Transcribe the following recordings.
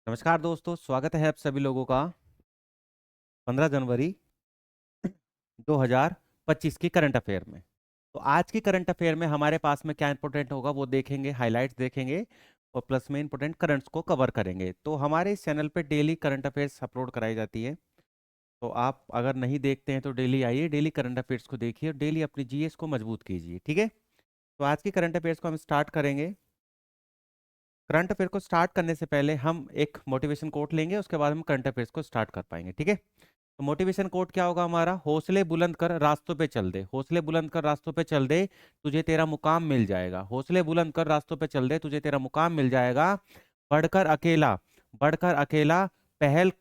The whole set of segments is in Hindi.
नमस्कार दोस्तों, स्वागत है आप सभी लोगों का 15 जनवरी 2025 की करंट अफेयर में। तो आज की करंट अफेयर में हमारे पास में क्या इंपॉर्टेंट होगा वो देखेंगे, हाइलाइट्स देखेंगे और प्लस में इंपॉर्टेंट करंट्स को कवर करेंगे। तो हमारे इस चैनल पे डेली करंट अफेयर्स अपलोड कराई जाती है। तो आप अगर नहीं देखते हैं तो डेली आइए, डेली करंट अफेयर्स को देखिए और डेली अपनी जीएस को मजबूत कीजिए, ठीक है। तो आज की करंट अफेयर्स को हम स्टार्ट करेंगे। करंट अफेयर को स्टार्ट करने से पहले हम एक मोटिवेशन कोट लेंगे, उसके बाद हम करंट अफेयर्स को स्टार्ट कर पाएंगे, ठीक है। तो मोटिवेशन कोट क्या होगा हमारा? हौसले बुलंद कर रास्तों पे चल दे, हौसले बुलंद कर रास्तों पे चल दे, तुझे तेरा मुकाम मिल जाएगा। हौसले बुलंद कर रास्तों पे चल दे, तुझे तेरा मुकाम मिल जाएगा। बढ़कर अकेला, बढ़कर अकेला, पहल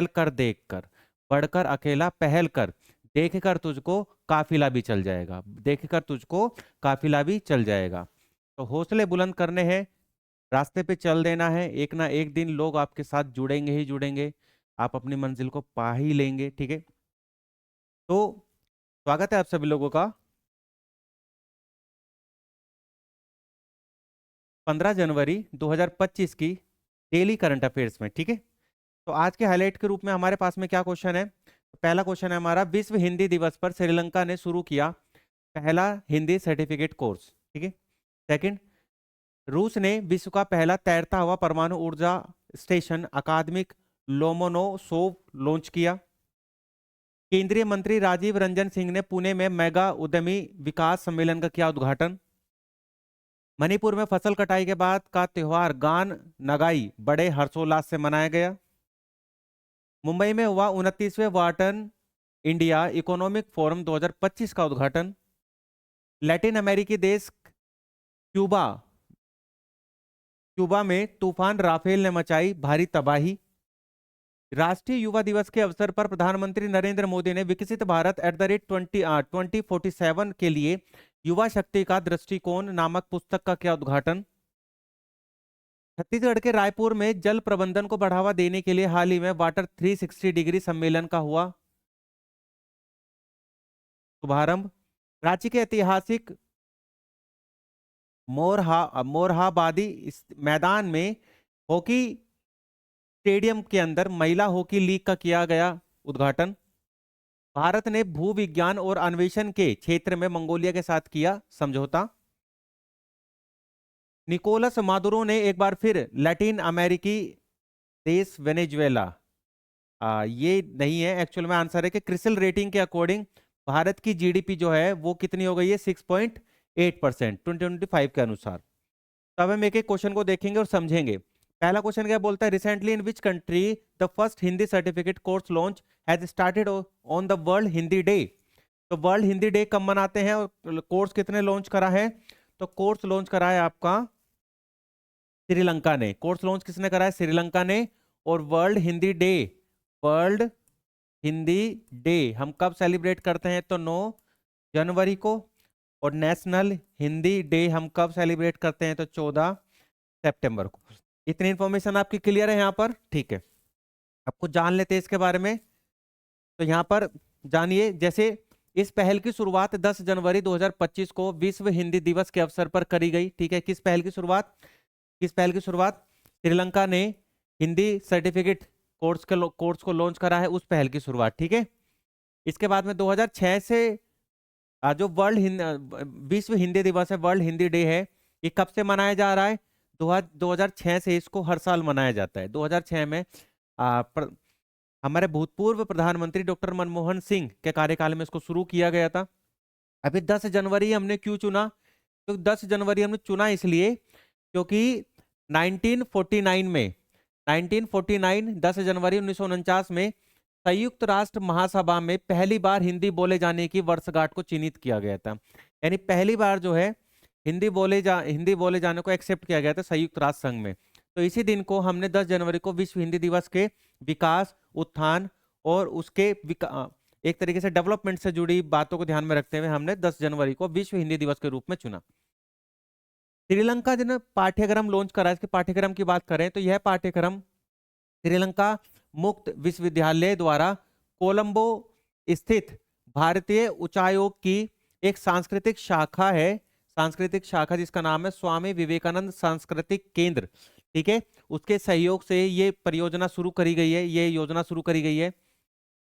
कर देख कर, बढ़कर अकेला पहल कर, देख कर तुझको काफिला भी चल जाएगा, देख कर तुझको काफिला भी चल जाएगा। तो हौसले बुलंद करने हैं, रास्ते पे चल देना है, एक ना एक दिन लोग आपके साथ जुड़ेंगे ही जुड़ेंगे, आप अपनी मंजिल को पा ही लेंगे, ठीक है। तो स्वागत है आप सभी लोगों का 15 जनवरी 2025 की डेली करंट अफेयर्स में, ठीक है। तो आज के हाईलाइट के रूप में हमारे पास में क्या क्वेश्चन है? तो पहला क्वेश्चन है हमारा, विश्व हिंदी दिवस पर श्रीलंका ने शुरू किया पहला हिंदी सर्टिफिकेट कोर्स, ठीक है। सेकंड, रूस ने विश्व का पहला तैरता हुआ परमाणु ऊर्जा स्टेशन अकादमिक लोमोनोसोव लॉन्च किया। केंद्रीय मंत्री राजीव रंजन सिंह ने पुणे में मेगा उद्यमी विकास सम्मेलन का किया उद्घाटन। मणिपुर में फसल कटाई के बाद का त्योहार गान नगाई बड़े हर्षोल्लास से मनाया गया। मुंबई में हुआ 29वें वार्टन इंडिया इकोनॉमिक फोरम 2025 का उद्घाटन। लैटिन अमेरिकी देश क्यूबा क्यूबा में तूफान राफेल ने मचाई भारी तबाही। राष्ट्रीय युवा दिवस के अवसर पर प्रधानमंत्री नरेंद्र मोदी ने विकसित भारत @2047 के लिए युवा शक्ति का दृष्टिकोण नामक पुस्तक का किया उद्घाटन। छत्तीसगढ़ के रायपुर में जल प्रबंधन को बढ़ावा देने के लिए हाल ही में वाटर 360 डिग्री सम्मेलन का हुआ शुभारंभ। रांची के ऐतिहासिक मोरहाबादी मैदान में हॉकी स्टेडियम के अंदर महिला हॉकी लीग का किया गया उद्घाटन। भारत ने भू विज्ञान और अन्वेषण के क्षेत्र में मंगोलिया के साथ किया समझौता। निकोलस मादुरो ने एक बार फिर लैटिन अमेरिकी देश वेनेजुएला, ये नहीं है एक्चुअल में, आंसर है कि क्रिसिल रेटिंग के अकॉर्डिंग भारत की जीडीपी जो है वो कितनी हो गई है? 6.8% 2025 के अनुसार। तो अब हम एक एक क्वेश्चन को देखेंगे और समझेंगे। पहला क्वेश्चन क्या बोलता है? Recently in which country the first Hindi certificate course launch has started on the world Hindi day. तो वर्ल्ड हिंदी डे कब मनाते हैं और कोर्स कितने लॉन्च करा है? तो कोर्स लॉन्च करा है आपका श्रीलंका ने। कोर्स लॉन्च किसने करा है? श्रीलंका ने। और world Hindi day, world Hindi day हम कब सेलिब्रेट करते हैं? तो 9 जनवरी को। और नेशनल हिंदी डे हम कब सेलिब्रेट करते हैं? तो 14 सितंबर को। इतनी इंफॉर्मेशन आपकी क्लियर है यहाँ पर? ठीक है, आपको जान लेते हैं इसके बारे में। तो यहाँ पर जानिए, जैसे इस पहल की शुरुआत 10 जनवरी 2025 को विश्व हिंदी दिवस के अवसर पर करी गई, ठीक है। किस पहल की शुरुआत? किस पहल की शुरुआत? श्रीलंका ने हिंदी सर्टिफिकेट कोर्स को लॉन्च करा है, उस पहल की शुरुआत, ठीक है। इसके बाद में 2006 से जो विश्व हिंदी दिवस है, वर्ल्ड हिंदी डे है, ये कब से मनाया जा रहा है? 2006 से इसको हर साल मनाया जाता है। 2006 में हमारे भूतपूर्व प्रधानमंत्री डॉक्टर मनमोहन सिंह के कार्यकाल में इसको शुरू किया गया था। अभी 10 जनवरी हमने क्यों चुना? तो 10 जनवरी हमने चुना इसलिए क्योंकि 1949 में 10 जनवरी 1949 में संयुक्त राष्ट्र महासभा में पहली बार हिंदी बोले जाने की वर्षगांठ को चिन्हित किया गया था। यानी पहली बार जो है हिंदी बोले जाने को एक्सेप्ट किया गया था संयुक्त राष्ट्र संघ में। तो इसी दिन को हमने 10 जनवरी को विश्व हिंदी दिवस के विकास, उत्थान और उसके एक तरीके से डेवलपमेंट से जुड़ी बातों को ध्यान में रखते हुए हमने 10 जनवरी को विश्व हिंदी दिवस के रूप में चुना। श्रीलंका जिन्हें पाठ्यक्रम लॉन्च करा, इसके पाठ्यक्रम की बात करें तो यह पाठ्यक्रम श्रीलंका मुक्त विश्वविद्यालय द्वारा कोलंबो स्थित भारतीय उच्चायोग की एक सांस्कृतिक शाखा है, सांस्कृतिक शाखा जिसका नाम है स्वामी विवेकानंद सांस्कृतिक केंद्र, ठीक है, उसके सहयोग से ये परियोजना शुरू करी गई है, ये योजना शुरू करी गई है।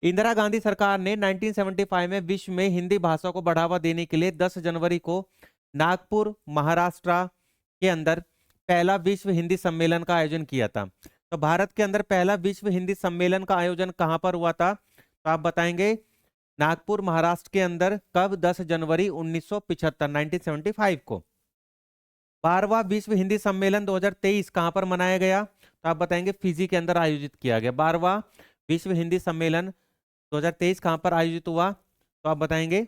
इंदिरा गांधी सरकार ने 1975 में विश्व में हिंदी भाषा को बढ़ावा देने के लिए 10 जनवरी को नागपुर महाराष्ट्र के अंदर पहला विश्व हिंदी सम्मेलन का आयोजन किया था। तो भारत के अंदर पहला विश्व हिंदी सम्मेलन का आयोजन कहां पर हुआ था? तो आप बताएंगे नागपुर महाराष्ट्र के अंदर। कब? 10 जनवरी 1975 1975 को। 12वां विश्व हिंदी सम्मेलन 2023 कहां पर मनाया गया? तो आप बताएंगे फिजी के अंदर आयोजित किया गया। 12वां विश्व हिंदी सम्मेलन 2023 कहां पर आयोजित हुआ? तो आप बताएंगे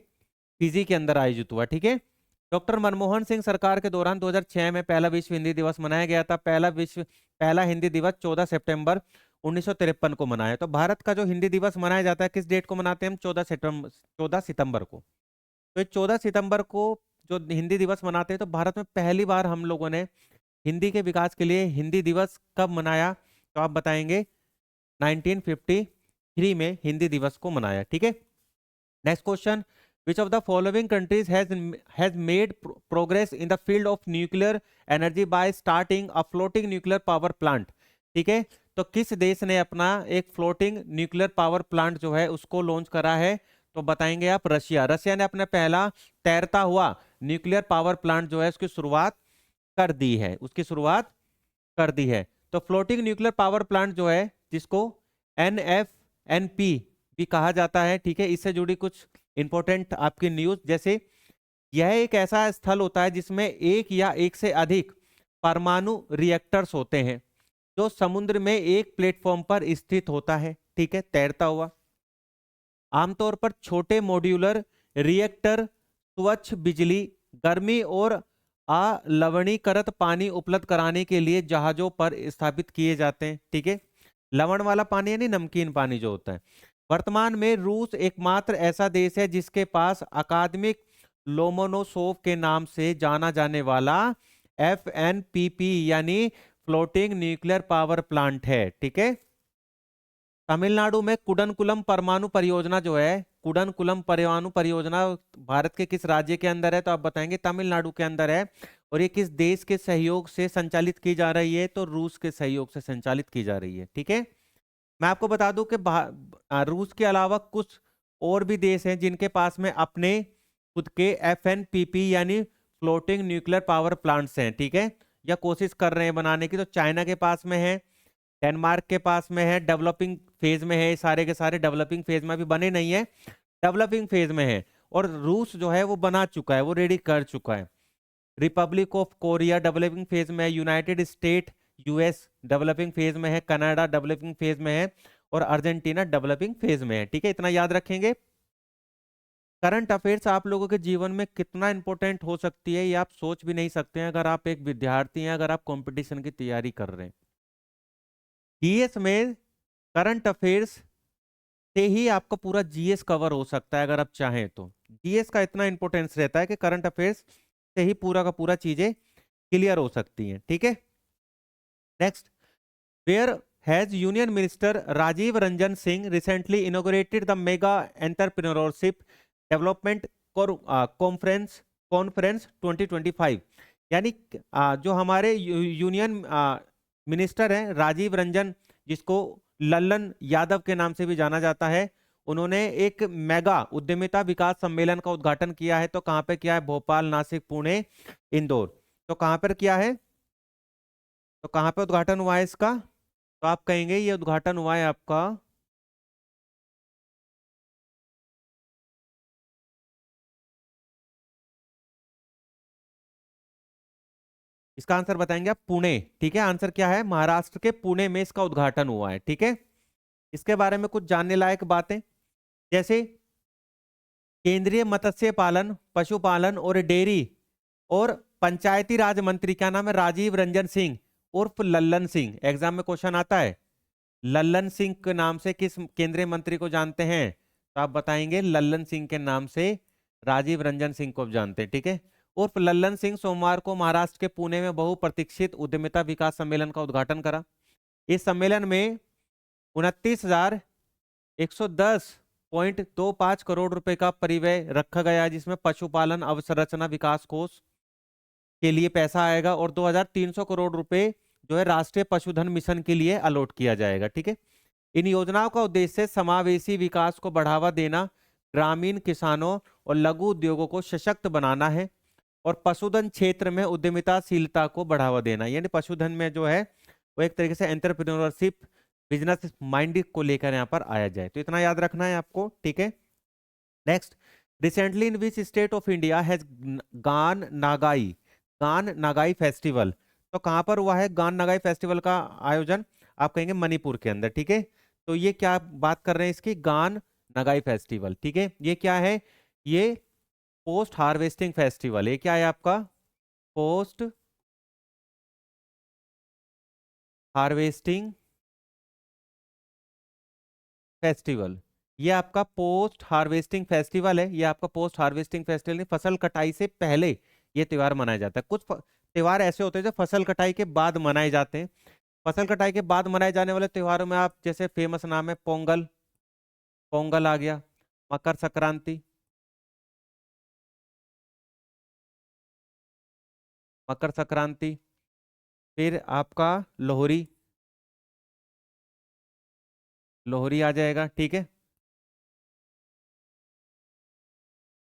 फिजी के अंदर आयोजित हुआ। ठीक है। डॉक्टर मनमोहन सिंह सरकार के दौरान 2006 में पहला विश्व हिंदी दिवस मनाया गया था। पहला हिंदी दिवस 14 सितंबर 1953 को मनाया। तो भारत का जो हिंदी दिवस मनाया जाता है किस डेट को मनाते हैं हम? 14 सितंबर को। तो ये 14 सितंबर को जो हिंदी दिवस मनाते हैं, तो भारत में पहली बार हम लोगों ने हिंदी के विकास के लिए हिंदी दिवस कब मनाया? तो आप बताएंगे 1953 में हिंदी दिवस को मनाया। ठीक है। Next question, which of the following countries has made progress in the field of nuclear energy by starting a floating nuclear power plant? ठीक है। तो किस देश ने अपना एक फ्लोटिंग न्यूक्लियर पावर प्लांट जो है उसको लॉन्च करा है? तो बताएंगे आप रशिया। रशिया ने अपना पहला तैरता हुआ न्यूक्लियर पावर प्लांट जो है उसकी शुरुआत कर दी है, उसकी शुरुआत कर दी है। तो फ्लोटिंग न्यूक्लियर पावर प्लांट जो है जिसको NFNP भी कहा जाता है। ठीक है। इससे जुड़ी कुछ इंपॉर्टेंट आपकी न्यूज, जैसे यह एक ऐसा स्थल होता है जिसमें एक या एक से अधिक परमाणु रिएक्टर्स होते हैं जो समुद्र में एक प्लेटफॉर्म पर स्थित होता है। ठीक है, तैरता हुआ। आमतौर पर छोटे मॉड्यूलर रिएक्टर स्वच्छ बिजली, गर्मी और अलवणीकृत पानी उपलब्ध कराने के लिए जहाजों पर स्थापित किए जाते हैं। ठीक है, लवण वाला पानी यानी नमकीन पानी जो होता है। वर्तमान में रूस एकमात्र ऐसा देश है जिसके पास अकादमिक लोमोनोसोव के नाम से जाना जाने वाला FNPP यानी फ्लोटिंग न्यूक्लियर पावर प्लांट है। ठीक है। तमिलनाडु में कुडनकुलम परमाणु परियोजना जो है, कुडनकुलम परमाणु परियोजना भारत के किस राज्य के अंदर है? तो आप बताएंगे तमिलनाडु के अंदर है। और ये किस देश के सहयोग से संचालित की जा रही है? तो रूस के सहयोग से संचालित की जा रही है। ठीक है। मैं आपको बता दूं कि रूस के अलावा कुछ और भी देश हैं जिनके पास में अपने खुद के FNPP यानी फ्लोटिंग न्यूक्लियर पावर प्लांट्स हैं। ठीक है, या कोशिश कर रहे हैं बनाने की। तो चाइना के पास में है, डेनमार्क के पास में है, डेवलपिंग फेज में है। सारे के सारे डेवलपिंग फेज में अभी बने नहीं है, डेवलपिंग फेज में है। और रूस जो है वो बना चुका है, वो रेडी कर चुका है। Republic of Korea developing phase में है, United state US developing phase में है, कनाडा डेवलपिंग फेज में है और अर्जेंटीना डेवलपिंग फेज में है। ठीक है, इतना याद रखेंगे। करंट अफेयर्स आप लोगों के जीवन में कितना इंपॉर्टेंट हो सकती है ये आप सोच भी नहीं सकते हैं अगर आप एक विद्यार्थी हैं, अगर आप कंपटीशन की तैयारी कर रहे हैं। GS में करंट अफेयर्स से ही आपका पूरा GS कवर हो सकता है अगर आप चाहें तो। GS का इतना इंपॉर्टेंस रहता है कि करंट अफेयर्स से ही पूरा का पूरा चीजें क्लियर हो सकती हैं। ठीक है। Next, where has union minister Rajiv Ranjan Singh recently inaugurated the mega entrepreneurship development conference 2025? यानी जो हमारे यूनियन मिनिस्टर हैं राजीव रंजन, जिसको लल्लन यादव के नाम से भी जाना जाता है, उन्होंने एक मेगा उद्यमिता विकास सम्मेलन का उद्घाटन किया है। तो कहां पे किया है? भोपाल, नासिक, पुणे, इंदौर। तो कहां पर किया है? तो कहां पे उद्घाटन हुआ है इसका? तो आप कहेंगे ये उद्घाटन हुआ है आपका इसका आंसर बताएंगे आप पुणे। ठीक है, आंसर क्या है? महाराष्ट्र के पुणे में इसका उद्घाटन हुआ है। ठीक है। इसके बारे में कुछ जानने लायक बातें, जैसे केंद्रीय मत्स्य पालन, पशुपालन और डेयरी और पंचायती राज मंत्री, क्या नाम है? राजीव रंजन सिंह उर्फ लल्लन सिंह। एग्जाम में क्वेश्चन आता है, लल्लन सिंह के नाम से किस केंद्रीय मंत्री को जानते हैं? तो आप बताएंगे लल्लन सिंह के नाम से राजीव रंजन सिंह को जानते हैं। ठीक है। उर्फ लल्लन सिंह सोमवार को महाराष्ट्र के पुणे में बहुप्रतीक्षित उद्यमिता विकास सम्मेलन का उद्घाटन करा। इस सम्मेलन में 29,110.25 करोड़ रुपए का परिव्यय रखा गया, जिसमें पशुपालन अवसंरचना विकास कोष के लिए पैसा आएगा और 2,300 करोड़ रुपए जो है राष्ट्रीय पशुधन मिशन के लिए अलॉट किया जाएगा। ठीक है, इन योजनाओं का उद्देश्य समावेशी विकास को बढ़ावा देना, ग्रामीण किसानों और लघु उद्योगों को सशक्त बनाना है और पशुधन क्षेत्र में उद्यमिताशीलता को बढ़ावा देना। यानी पशुधन में जो है वो एक तरीके से एंटरप्रेन्योरशिप, बिजनेस माइंड को लेकर यहाँ पर आया जाए। तो इतना याद रखना है आपको। ठीक है, next, recently in which state of India has गान नागाई, गान नागाई फेस्टिवल। तो कहाँ पर हुआ है गान नागाई फेस्टिवल का आयोजन? आप कहेंगे मणिपुर के अंदर। ठीक है, तो ये क्या बात कर रहे हैं इसकी, गान नागाई फेस्टिवल। ठीक है, ये क्या है, ये पोस्ट हार्वेस्टिंग फेस्टिवल। ये क्या है आपका, पोस्ट हार्वेस्टिंग फेस्टिवल। ये आपका पोस्ट हार्वेस्टिंग फेस्टिवल है। ये आपका पोस्ट हार्वेस्टिंग फेस्टिवल है, फसल कटाई से पहले ये त्योहार मनाया जाता है। कुछ त्योहार ऐसे होते हैं जो फसल कटाई के बाद मनाए जाते हैं। फसल कटाई के बाद मनाए जाने वाले त्योहारों में आप जैसे फेमस नाम है पोंगल, पोंगल आ गया, मकर संक्रांति, मकर संक्रांति, फिर आपका लोहरी, लोहरी आ जाएगा। ठीक है,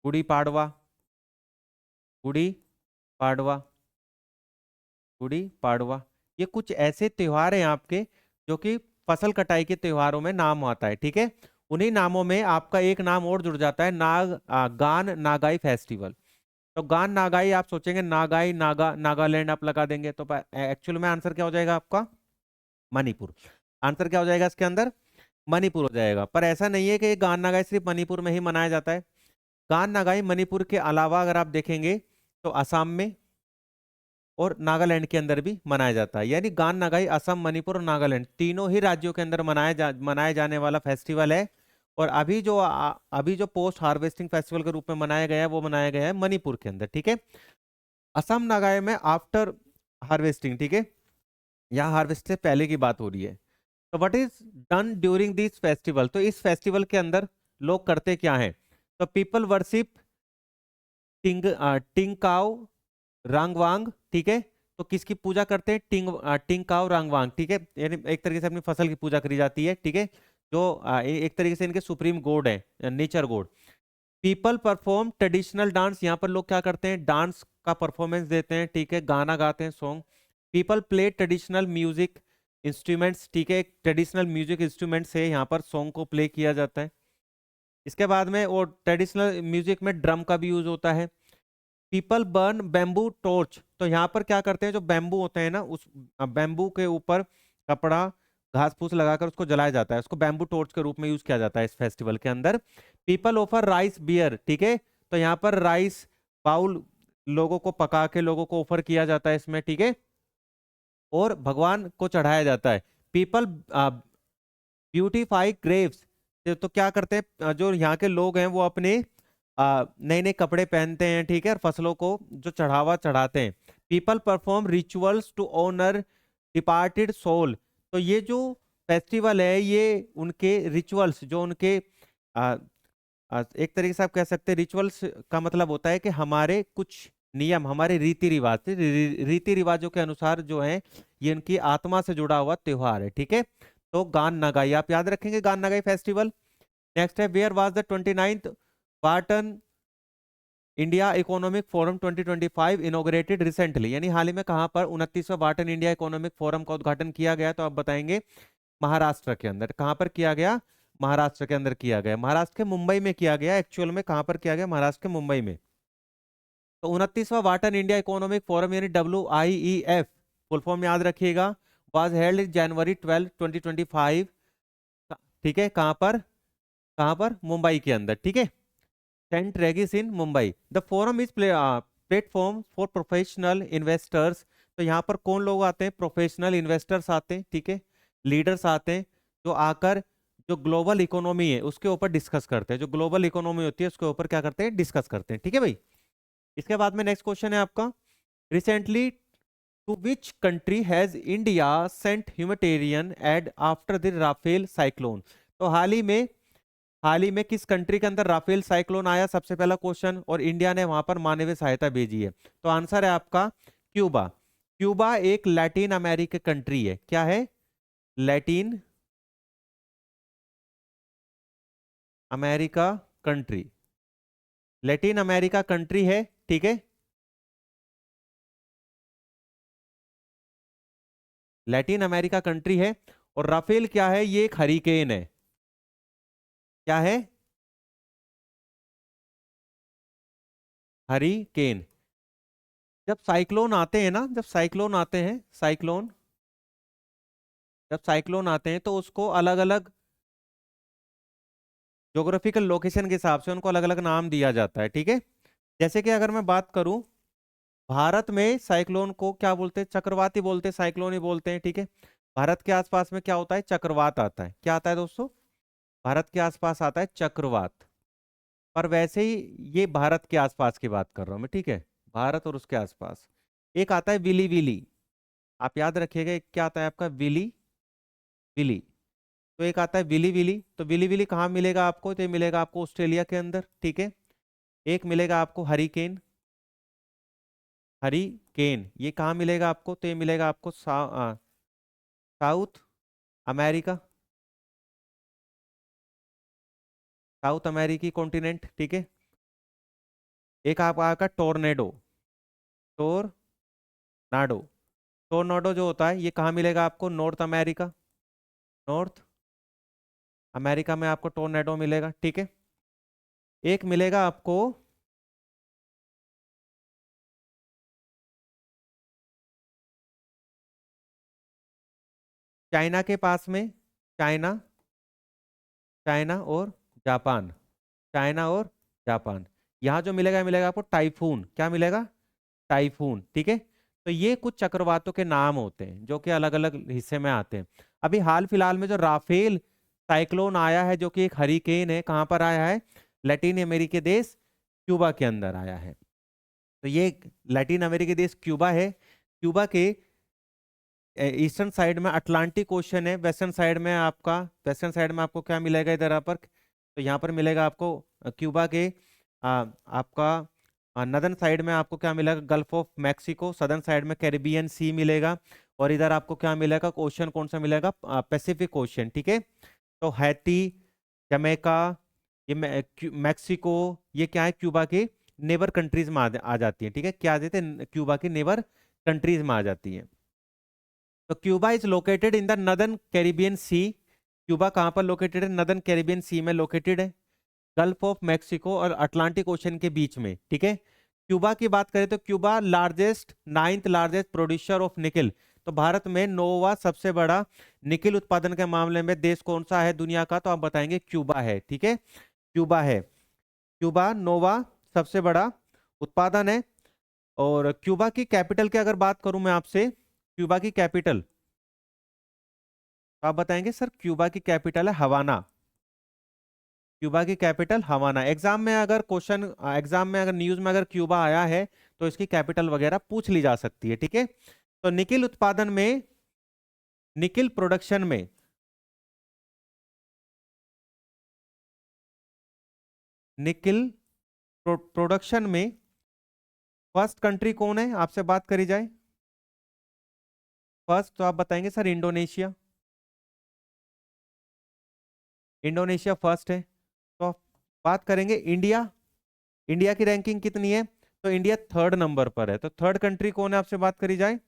गुड़ी पाड़वा, गुड़ी पाड़वा, गुड़ी पाड़वा। ये कुछ ऐसे त्योहार हैं आपके जो कि फसल कटाई के त्योहारों में नाम आता है। ठीक है, उन्हीं नामों में आपका एक नाम और जुड़ जाता है, गान नागाई फेस्टिवल। तो गान नागाई आप सोचेंगे नागाई, नागालैंड आप लगा देंगे, तो एक्चुअल में आंसर क्या हो जाएगा आपका, मणिपुर। आंसर क्या हो जाएगा इसके अंदर, मणिपुर हो जाएगा। पर ऐसा नहीं है कि ये गान नागाई सिर्फ मणिपुर में ही मनाया जाता है। गान नागाई मणिपुर के अलावा अगर आप देखेंगे तो असम में और नागालैंड के अंदर भी मनाया जाता है। यानी गान नागाई असम, मणिपुर और नागालैंड तीनों ही राज्यों के अंदर मनाए जाने वाला फेस्टिवल है। और अभी जो पोस्ट हार्वेस्टिंग फेस्टिवल के रूप में मनाया गया है वो मनाया गया है मणिपुर के अंदर। ठीक है, असम नागालैंड में आफ्टर हार्वेस्टिंग। ठीक है, यहाँ हार्वेस्ट से पहले की बात हो रही है। तो what is done during this festival? तो इस फेस्टिवल के अंदर लोग करते क्या हैं? तो पीपल वर्शिप टिंकाओ रांगवांग। ठीक है, तो किसकी पूजा करते हैं, टिंकाओ रांगवांग। ठीक है, यानी एक तरीके से अपनी फसल की पूजा करी जाती है। ठीक है, जो एक तरीके से इनके सुप्रीम गॉड है, nature God. People perform traditional dance, यहाँ पर लोग क्या करते हैं, डांस का परफॉर्मेंस देते हैं। ठीक है, गाना गाते हैं, song. People play traditional music instruments. ठीक है, ट्रेडिशनल म्यूजिक इंस्ट्रूमेंट से यहाँ पर सॉन्ग को प्ले किया जाता है। इसके बाद में वो ट्रेडिशनल म्यूजिक में ड्रम का भी यूज होता है। People burn bamboo torch. तो यहाँ पर क्या करते हैं, जो बैम्बू होते हैं ना, उस बैम्बू के ऊपर कपड़ा घास फूस लगाकर उसको जलाया जाता है, उसको बैम्बू टॉर्च के रूप में यूज किया जाता है इस फेस्टिवल के अंदर। People offer rice beer. ठीक है, तो यहाँ पर राइस बाउल लोगों को पका के लोगों को ऑफर किया जाता है इसमें। ठीक है, और भगवान को चढ़ाया जाता है। People beautify Graves. तो क्या करते हैं, जो यहाँ के लोग हैं वो अपने नए नए कपड़े पहनते हैं। ठीक है, और फसलों को जो चढ़ावा चढ़ाते हैं। People perform rituals to honour departed soul. तो ये जो फेस्टिवल है ये उनके रिचुअल्स, जो उनके एक तरीके से आप कह सकते हैं, रिचुअल्स का मतलब होता है कि हमारे कुछ नियम, हमारे रीति रिवाज, रीति रिवाजों के अनुसार जो है ये इनकी आत्मा से जुड़ा हुआ त्योहार है। ठीक है, तो गान नगाई आप याद रखेंगे, गान नगाई फेस्टिवल। नेक्स्ट है, where was the 29th Wharton India economic forum 2025 inaugurated recently. यानी हाल ही में कहां पर 29वां वार्टन इंडिया इकोनॉमिक फोरम का उद्घाटन किया गया? तो आप बताएंगे महाराष्ट्र के अंदर। कहां पर किया गया? महाराष्ट्र के अंदर किया गया। महाराष्ट्र के मुंबई में किया गया। एक्चुअल में कहां पर किया गया? महाराष्ट्र के मुंबई में। तो 29वां वार्टन इंडिया इकोनॉमिक फोरम यानी WIEF फुल फॉर्म याद रखिएगा, वाज हेल्ड January 12, 2025। ठीक है, कहां पर? मुंबई के अंदर। ठीक है, Saint Regis in Mumbai. The forum is platform for professional investors. तो यहाँ पर कौन लोग आते हैं? प्रोफेशनल इन्वेस्टर्स आते हैं। ठीक है, लीडर्स आते हैं जो आकर जो ग्लोबल इकोनॉमी है उसके ऊपर डिस्कस करते हैं। जो ग्लोबल इकोनॉमी होती है उसके ऊपर क्या करते हैं? डिस्कस करते हैं। ठीक है भाई, इसके बाद में नेक्स्ट क्वेश्चन है आपका, recently to which country has India sent humanitarian aid after the Rafael cyclone. तो हाल ही में किस कंट्री के अंदर राफेल साइक्लोन आया? सबसे पहला क्वेश्चन। और इंडिया ने वहां पर मानवीय सहायता भेजी है। तो आंसर है आपका क्यूबा। क्यूबा एक लैटिन अमेरिकी कंट्री है। क्या है? Latin America country. Latin America country है, ठीक है। लैटिन अमेरिका कंट्री है। और राफेल क्या है? ये एक हरिकेन है। क्या है? हरिकेन। जब साइक्लोन आते हैं ना, जब साइक्लोन आते हैं, साइक्लोन, जब साइक्लोन आते हैं तो उसको अलग अलग ज्योग्राफिकल लोकेशन के हिसाब से उनको अलग अलग नाम दिया जाता है, ठीक है। जैसे कि अगर मैं बात करूं, भारत में साइक्लोन को क्या बोलते हैं? चक्रवाती बोलते हैं, साइक्लोन ही बोलते हैं, ठीक है। भारत के आसपास में क्या होता है? चक्रवात आता है। क्या आता है दोस्तों? भारत के आसपास आता है चक्रवात। पर वैसे ही ये भारत के आसपास की बात कर रहा हूं मैं, ठीक है। भारत और उसके आसपास एक आता है विली विली। आप याद रखिएगा, एक क्या आता है आपका? Willy willy. तो एक आता है विली विली। तो विली विली कहाँ मिलेगा आपको? तो ये मिलेगा आपको ऑस्ट्रेलिया के अंदर, ठीक है। एक मिलेगा आपको हरिकेन। हरिकेन ये कहाँ मिलेगा आपको? तो ये मिलेगा आपको साउथ अमेरिका, साउथ अमेरिकी कॉन्टिनेंट, ठीक है। एक आपका टोर्नेडो, टोरनाडो। टोर्नाडो जो होता है ये कहाँ मिलेगा आपको? नॉर्थ अमेरिका, नॉर्थ अमेरिका में आपको टोर्नेडो मिलेगा, ठीक है। एक मिलेगा आपको चाइना के पास में, चाइना, चाइना और जापान, चाइना और जापान। यहाँ जो मिलेगा मिलेगा आपको टाइफून। क्या मिलेगा? टाइफून, ठीक है। तो ये कुछ चक्रवातों के नाम होते हैं जो कि अलग अलग हिस्से में आते हैं। अभी हाल फिलहाल में जो राफेल साइक्लोन आया है, जो कि एक हरिकेन है, कहाँ पर आया है? लैटिन अमेरिकी देश क्यूबा के अंदर आया है। तो ये लैटिन अमेरिकी देश क्यूबा है। क्यूबा के ईस्टर्न साइड में अटलांटिक ओशन है, वेस्टर्न साइड में आपका, वेस्टर्न साइड में आपको क्या मिलेगा इधर पर? तो यहाँ पर मिलेगा आपको क्यूबा के आपका नदर्न साइड में आपको क्या मिलेगा? Gulf of Mexico. Southern side में कैरिबियन सी मिलेगा। और इधर आपको क्या मिलेगा? ओशन कौन सा मिलेगा? पैसिफिक ओशन, ठीक है। तो हैती, जमैका, ये मैक्सिको, ये क्या है? क्यूबा के नेबर कंट्रीज में आ जाती है, ठीक है। क्या आ जाते हैं? क्यूबा की नेबर कंट्रीज में आ जाती है। तो Cuba is located in the northern Caribbean sea. Cuba कहाँ पर लोकेटेड है? नदर्न कैरिबियन सी में लोकेटेड है, गल्फ ऑफ मैक्सिको और अटलांटिक ओशन के बीच में, ठीक है। क्यूबा की बात करें तो Cuba largest, ninth largest producer of निकल। तो भारत में नोवा सबसे बड़ा निकल उत्पादन के मामले में देश कौन सा है दुनिया का? तो आप बताएंगे क्यूबा है, ठीक है। क्यूबा है। क्यूबा नोवा सबसे बड़ा उत्पादन है। और क्यूबा की कैपिटल की अगर बात करूं मैं आपसे, क्यूबा की कैपिटल, तो आप बताएंगे सर क्यूबा की कैपिटल है हवाना। क्यूबा की कैपिटल हवाना। एग्जाम में अगर क्वेश्चन, एग्जाम में अगर न्यूज में अगर क्यूबा आया है तो इसकी कैपिटल वगैरह पूछ ली जा सकती है, ठीक है। तो निकिल उत्पादन में, निकिल प्रोडक्शन में, निकिल प्रोडक्शन में फर्स्ट कंट्री कौन है आपसे बात करी जाए? फर्स्ट तो आप बताएंगे सर इंडोनेशिया। इंडोनेशिया फर्स्ट है। तो आप बात करेंगे इंडिया। इंडिया की रैंकिंग कितनी है? तो इंडिया थर्ड नंबर पर है। तो थर्ड कंट्री कौन है आपसे बात करी जाए?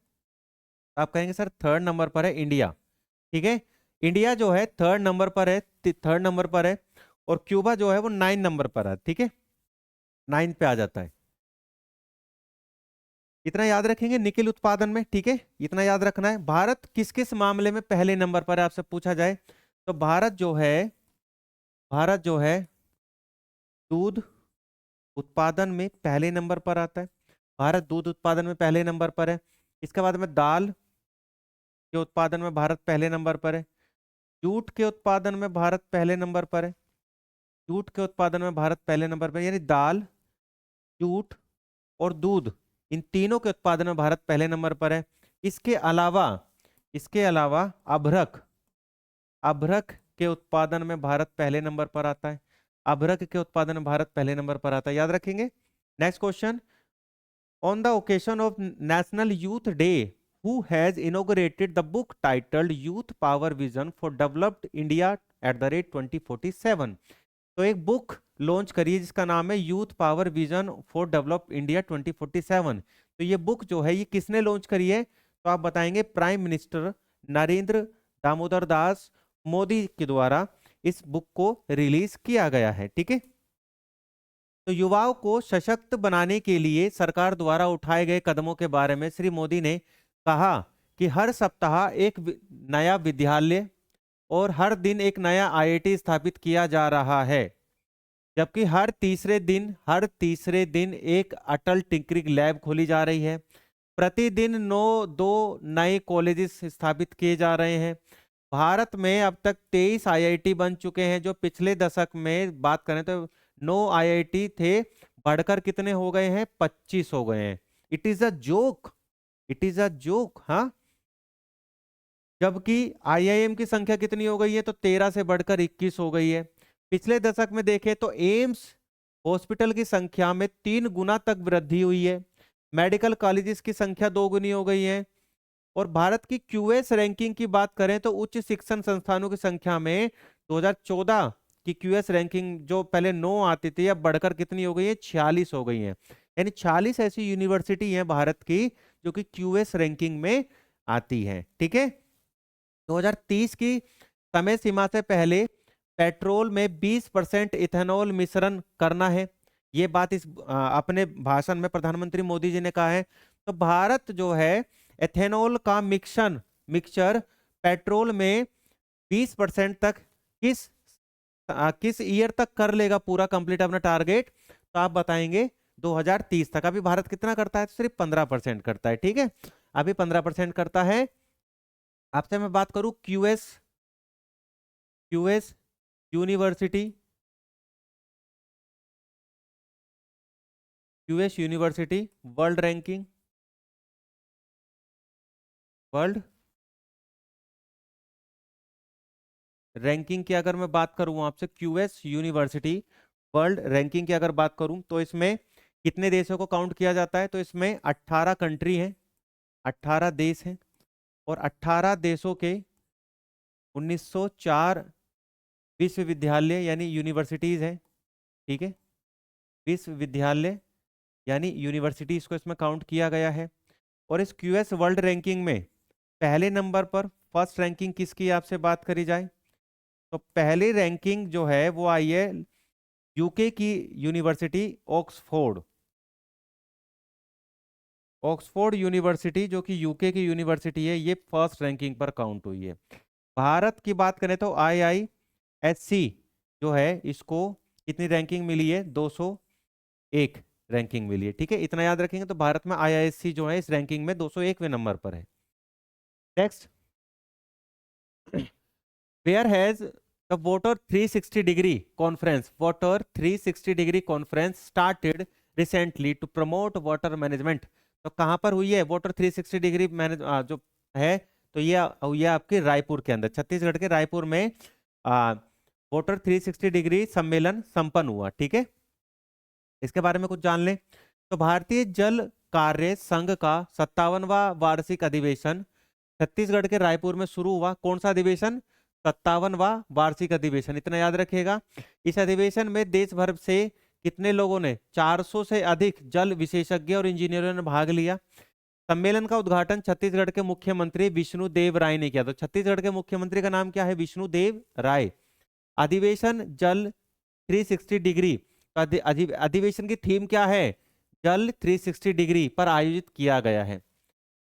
आप कहेंगे सर थर्ड नंबर पर है इंडिया, ठीक है। इंडिया जो है थर्ड नंबर पर है, थर्ड नंबर पर है। और क्यूबा जो है वो 9 नंबर पर है, ठीक है। 9 पे आ जाता है। इतना याद रखेंगे निकिल उत्पादन में, ठीक है। इतना याद रखना है। भारत किस किस मामले में पहले नंबर पर है आपसे पूछा जाए, तो भारत जो है, भारत जो है दूध उत्पादन में पहले नंबर पर आता है। भारत दूध उत्पादन में पहले नंबर पर है। इसके बाद में दाल के उत्पादन में भारत पहले नंबर पर है। जूट के उत्पादन में भारत पहले नंबर पर है। जूट के उत्पादन में भारत पहले नंबर पर, यानी दाल, जूट और दूध, इन तीनों के उत्पादन में भारत पहले नंबर पर है। इसके अलावा, इसके अलावा अभ्रक, अभ्रक के उत्पादन में भारत पहले नंबर पर आता है। अभ्रक के उत्पादन में भारत पहले नंबर पर आता है, याद रखेंगे। Next question, on the occasion of National Youth Day, who has inaugurated the book titled Youth Power Vision for Developed India at the rate 2047। तो एक बुक लॉन्च करी है जिसका नाम है youth power vision for develop India 2047। तो ये बुक जो है ये किसने लॉन्च करी है, तो आप बताएंगे प्राइम मिनिस्टर नरेंद्र दामोदर दास मोदी के द्वारा इस बुक को रिलीज किया गया है। ठीक है, तो युवाओं को सशक्त बनाने के लिए सरकार द्वारा उठाए गए कदमों के बारे में श्री मोदी ने कहा कि हर सप्ताह एक नया विद्यालय और हर दिन एक नया आईआईटी स्थापित किया जा रहा है, जबकि हर तीसरे दिन एक अटल टिंकरिंग लैब खोली जा रही है। प्रतिदिन दो नए कॉलेजेस स्थापित किए जा रहे हैं। भारत में अब तक 23 आईआईटी बन चुके हैं, जो पिछले दशक में बात करें तो 9 आईआईटी थे, बढ़कर कितने हो गए हैं, 25 हो गए हैं। It is a joke, it is a joke. हाँ, जबकि आईआईएम की संख्या कितनी हो गई है, तो 13 से बढ़कर 21 हो गई है। पिछले दशक में देखें तो एम्स हॉस्पिटल की संख्या में 3 गुना तक वृद्धि हुई है। मेडिकल कॉलेजेस की संख्या 2 गुनी हो गई है। और भारत की क्यूएस रैंकिंग की बात करें तो उच्च शिक्षण संस्थानों की संख्या में 2014 की क्यूएस रैंकिंग जो पहले 9 आती थी, अब बढ़कर कितनी हो गई है, 46 हो गई है। यानी 46 ऐसी यूनिवर्सिटी हैं भारत की जो कि क्यूएस रैंकिंग में आती है। ठीक है, 2030 की समय सीमा से पहले पेट्रोल में 20% इथेनॉल मिश्रण करना है। ये बात अपने भाषण में प्रधानमंत्री मोदी जी ने कहा है। तो भारत जो है एथेनॉल का मिक्सचर पेट्रोल में 20% तक किस ईयर तक कर लेगा पूरा कंप्लीट अपना टारगेट, तो आप बताएंगे 2030 तक। अभी भारत कितना करता है, तो सिर्फ 15% करता है। ठीक है, अभी 15% करता है। आपसे मैं बात करूं QS university, QS university world ranking की अगर मैं बात करूं आपसे, क्यूएस यूनिवर्सिटी वर्ल्ड रैंकिंग की अगर बात करूं तो इसमें कितने देशों को काउंट किया जाता है, तो इसमें 18 कंट्री हैं, 18 देश हैं। और 18 देशों के 1904 विश्वविद्यालय यानी यूनिवर्सिटीज हैं। ठीक है, विश्वविद्यालय यानी यूनिवर्सिटीज को इसमें काउंट किया गया है। और इस क्यूएस वर्ल्ड रैंकिंग में पहले नंबर पर फर्स्ट रैंकिंग किसकी आपसे बात करी जाए, तो पहली रैंकिंग जो है वो आई है यूके की यूनिवर्सिटी ऑक्सफोर्ड। ऑक्सफोर्ड यूनिवर्सिटी जो कि यूके की यूनिवर्सिटी है, ये फर्स्ट रैंकिंग पर काउंट हुई है। भारत की बात करें तो आईआईएससी जो है इसको कितनी रैंकिंग मिली है, 201 रैंकिंग मिली है। ठीक है, इतना याद रखेंगे तो भारत में आईआईएससी जो है इस रैंकिंग में 201वें नंबर पर है। Next, where has the water 360 degree conference started recently to promote water management. तो कहां पर हुई है वाटर 360 डिग्री मैनेज जो है, तो ये आपके रायपुर के अंदर, छत्तीसगढ़ के रायपुर में वाटर 360 डिग्री सम्मेलन संपन्न हुआ। ठीक है, इसके बारे में कुछ जान लें। तो भारतीय जल कार्य संघ का 57वां वार्षिक अधिवेशन छत्तीसगढ़ के रायपुर में शुरू हुआ। कौन सा अधिवेशन, 57वां वार्षिक अधिवेशन, इतना याद रखिएगा। इस अधिवेशन में देश भर से कितने लोगों ने, 400 से अधिक जल विशेषज्ञ और इंजीनियरों ने भाग लिया। सम्मेलन का उद्घाटन छत्तीसगढ़ के मुख्यमंत्री विष्णुदेव राय ने किया। तो छत्तीसगढ़ के मुख्यमंत्री का नाम क्या है, विष्णुदेव राय। अधिवेशन जल 360 डिग्री का अधिवेशन की थीम क्या है, जल 360 डिग्री पर आयोजित किया गया है।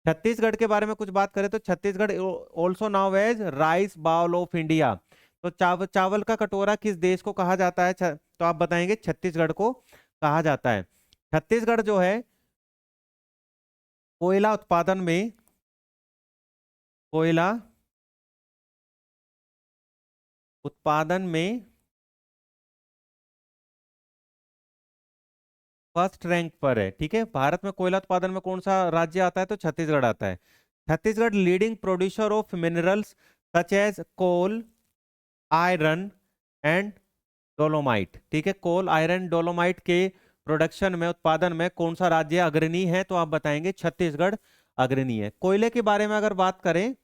छत्तीसगढ़ के बारे में कुछ बात करें तो Chhattisgarh also known as rice bowl of India. तो चावल का कटोरा किस देश को कहा जाता है, तो आप बताएंगे छत्तीसगढ़ को कहा जाता है। छत्तीसगढ़ जो है कोयला उत्पादन में फर्स्ट रैंक पर है। ठीक है, भारत में कोयला उत्पादन में कौन सा राज्य आता है, तो छत्तीसगढ़ आता है। Chhattisgarh leading producer of minerals such as coal, iron and dolomite. ठीक है, कोल, आयरन, डोलोमाइट के प्रोडक्शन में, उत्पादन में कौन सा राज्य अग्रणी है? तो आप बताएंगे छत्तीसगढ़ अग्रणी है। कोयले के बारे में अगर बात करें,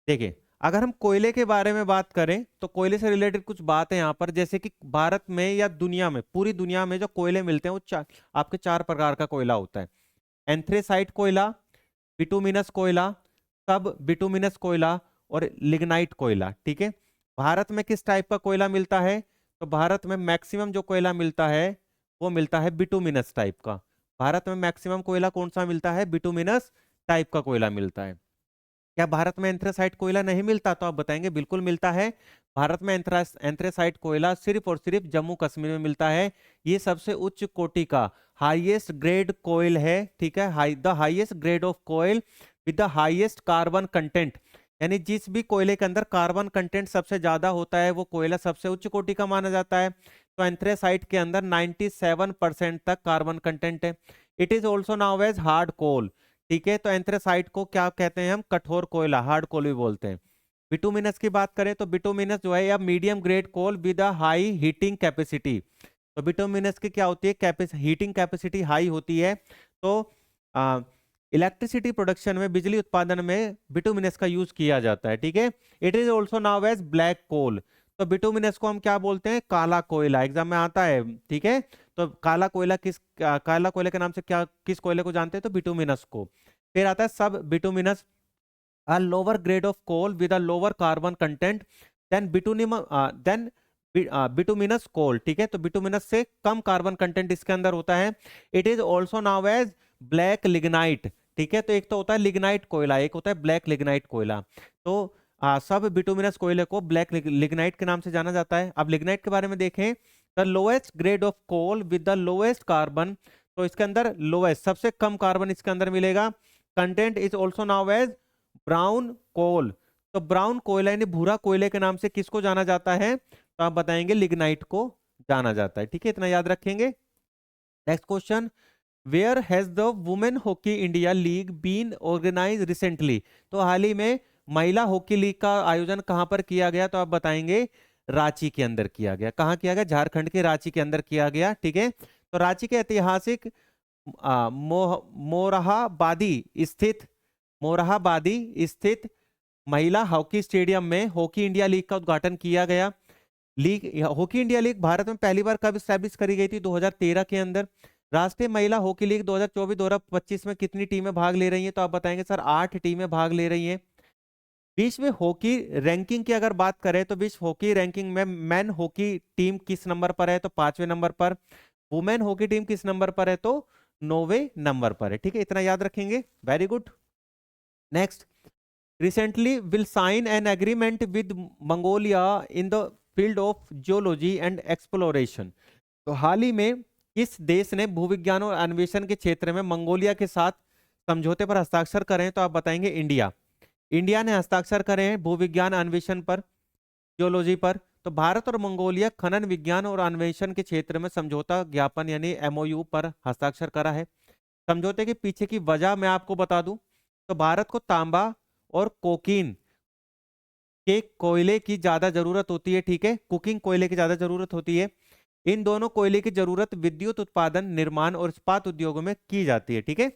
देखिए अगर हम कोयले के बारे में बात करें तो कोयले से रिलेटेड कुछ बात है यहाँ पर, जैसे कि भारत में या दुनिया में, पूरी दुनिया में जो कोयले मिलते हैं वो आपके 4 प्रकार का कोयला होता है। एंथ्रेसाइट कोयला, बिटुमिनस कोयला, सब बिटुमिनस कोयला और लिग्नाइट कोयला। ठीक है, भारत में किस टाइप का कोयला मिलता है? तो भारत में मैक्सिमम जो कोयला मिलता है वो मिलता है बिटुमिनस टाइप का। भारत में मैक्सिमम कोयला कौन सा मिलता है? बिटुमिनस टाइप का कोयला मिलता है। क्या भारत में एंथ्रेसाइट कोयला नहीं मिलता? तो आप बताएंगे बिल्कुल मिलता है। भारत में एंथ्रेसाइट कोयला सिर्फ और सिर्फ जम्मू कश्मीर में मिलता है। ये सबसे उच्च कोटि का हाईएस्ट ग्रेड कोयल है। ठीक है, the highest grade of coal with the highest carbon content, यानी जिस भी कोयले के अंदर कार्बन कंटेंट सबसे ज्यादा होता है वो कोयला सबसे उच्च कोटि का माना जाता है। तो एंथ्रेसाइट के अंदर 97% तक कार्बन कंटेंट है। It is also known as hard coal. ठीक है, तो एंथ्रेसाइट को क्या कहते हैं हम? कठोर कोयला, हार्ड कोल भी बोलते हैं। बिटुमिनस की बात करें तो बिटुमिनस जो है या medium grade coal with a high heating capacity. तो बिटुमिनस की क्या होती है? हीटिंग कैपेसिटी हाई होती है। तो इलेक्ट्रिसिटी प्रोडक्शन में, बिजली उत्पादन में बिटुमिनस का यूज किया जाता है। ठीक है, it is also known as black coal. तो बिटुमिनस को हम क्या बोलते हैं? काला कोयला, एग्जाम में आता है। ठीक है, तो काला कोयला काला कोयले के नाम से क्या, किस कोयले को जानते हैं? तो बिटुमिनस को। फिर आता है सब bituminous, a lower grade of coal with a lower carbon content than bituminous coal. ठीक है, तो बिटुमिनस से कम कार्बन कंटेंट इसके अंदर होता है। It is also known as black lignite. ठीक है, तो एक तो होता है लिग्नाइट कोयला, एक होता है ब्लैक लिग्नाइट कोयला। तो सब बिटुमिनस कोयले को ब्लैक लिग्नाइट के नाम से जाना जाता है। अब लिग्नाइट के बारे में देखें, the lowest grade of coal with the lowest carbon, तो इसके अंदर लोएस्ट, सबसे कम कार्बन इसके अंदर मिलेगा। Content is also known as brown coal. तो ब्राउन कोयला यानी भूरा कोयले के नाम से किसको जाना जाता है? तो आप बताएंगे लिग्नाइट को जाना जाता है। ठीक है, इतना याद रखेंगे। Next question, where has the women hockey India league been organise recently? तो हाल ही में महिला हॉकी लीग का आयोजन कहां पर किया गया? तो आप बताएंगे रांची के अंदर किया गया। कहां किया गया? झारखंड के रांची के अंदर किया गया। ठीक है, तो रांची के ऐतिहासिक मोरहाबादी स्थित महिला हॉकी स्टेडियम में हॉकी इंडिया लीग का उद्घाटन किया गया। हॉकी इंडिया लीग भारत में पहली बार कब स्टैब्लिश करी गई थी? 2013 के अंदर। राष्ट्रीय महिला हॉकी लीग 2024-2025 में कितनी टीमें भाग ले रही हैं? तो आप बताएंगे सर 8 टीमें भाग ले रही हैं। विश्व हॉकी रैंकिंग की अगर बात करें तो विश्व हॉकी रैंकिंग में मैन हॉकी टीम किस नंबर पर है? तो 5वें नंबर पर। वुमेन हॉकी टीम किस नंबर पर है? तो 9वें नंबर पर है। ठीक है, इतना याद रखेंगे। Very good. Next, recently will sign an agreement with Mongolia in the field of geology and exploration। तो हाल ही में किस देश ने भूविज्ञान और अन्वेषण के क्षेत्र में मंगोलिया के साथ समझौते पर हस्ताक्षर करे हैं? तो आप बताएंगे इंडिया। इंडिया ने हस्ताक्षर करे हैं भूविज्ञान अन्वेषण पर, जियोलॉजी पर। तो भारत और मंगोलिया खनन विज्ञान और अन्वेषण के क्षेत्र में समझौता ज्ञापन यानी एमओयू पर हस्ताक्षर करा है। समझौते के पीछे की वजह मैं आपको बता दूं, तो भारत को तांबा और कोकीन के कोयले की ज्यादा जरूरत होती है। ठीक है, कुकिंग कोयले की ज्यादा जरूरत होती है। इन दोनों कोयले की जरूरत विद्युत उत्पादन, निर्माण और इस्पात उद्योगों में की जाती है। ठीक है,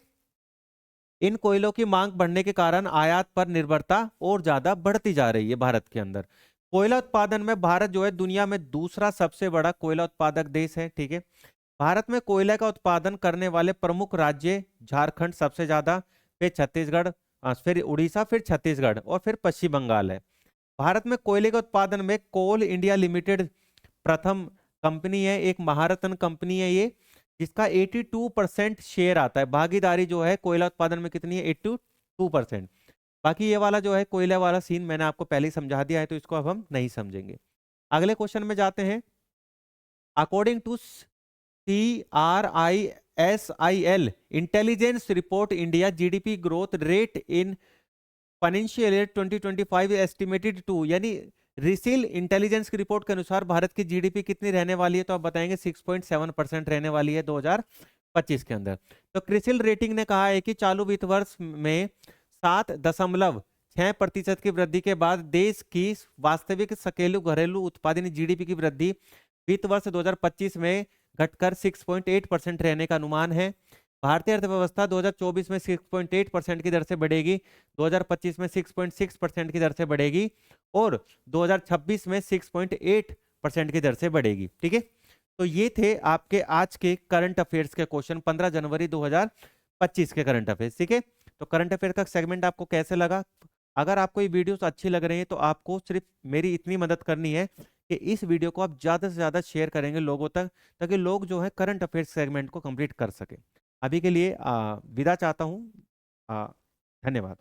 इन कोयलों की मांग बढ़ने के कारण आयात पर निर्भरता और ज्यादा बढ़ती जा रही है भारत के अंदर। कोयला उत्पादन में भारत जो है दुनिया में दूसरा सबसे बड़ा कोयला उत्पादक देश है। ठीक है, भारत में कोयला का उत्पादन करने वाले प्रमुख राज्य झारखंड सबसे ज्यादा, फिर छत्तीसगढ़, फिर उड़ीसा, फिर छत्तीसगढ़ और फिर पश्चिम बंगाल है। भारत में कोयले के उत्पादन में कोल इंडिया लिमिटेड प्रथम कंपनी है, एक महारत्न कंपनी है ये, जिसका 82% शेयर आता है। भागीदारी जो है कोयला उत्पादन में कितनी है? 82%। बाकी ये वाला जो है कोयला वाला सीन मैंने आपको पहले ही समझा दिया है, तो इसको अब हम नहीं समझेंगे। अगले क्वेश्चन में जाते हैं। According to CRISIL intelligence report, India GDP growth rate in financial year 2025 estimated to, यानी रिसिल इंटेलिजेंस की रिपोर्ट के अनुसार भारत की जीडीपी कितनी रहने वाली है? तो आप बताएंगे 6.7% रहने वाली है 2025 के अंदर। तो क्रिसिल रेटिंग ने कहा है कि चालू वित्त वर्ष में 7.6 6% की वृद्धि के बाद देश की वास्तविक सकैलू घरेलू उत्पादन जीडीपी की वृद्धि वित्त वर्ष 2025 में घटकर 6.8% रहने का अनुमान है। भारतीय अर्थव्यवस्था 2024 में 6.8% की दर से बढ़ेगी, 2025 में 6.6% की दर से बढ़ेगी और 2026 में 6.8% की दर से बढ़ेगी। ठीक है, तो ये थे आपके आज के करंट अफेयर्स के क्वेश्चन, 15 जनवरी 2025 के करंट अफेयर्स। ठीक है, तो करंट अफेयर का सेगमेंट आपको कैसे लगा? अगर आपको ये वीडियोस अच्छी लग रही है तो आपको सिर्फ मेरी इतनी मदद करनी है कि इस वीडियो को आप ज़्यादा से ज़्यादा शेयर करेंगे लोगों तक, ताकि लोग जो है करंट अफेयर्स सेगमेंट को कंप्लीट कर सके। अभी के लिए विदा चाहता हूँ। धन्यवाद।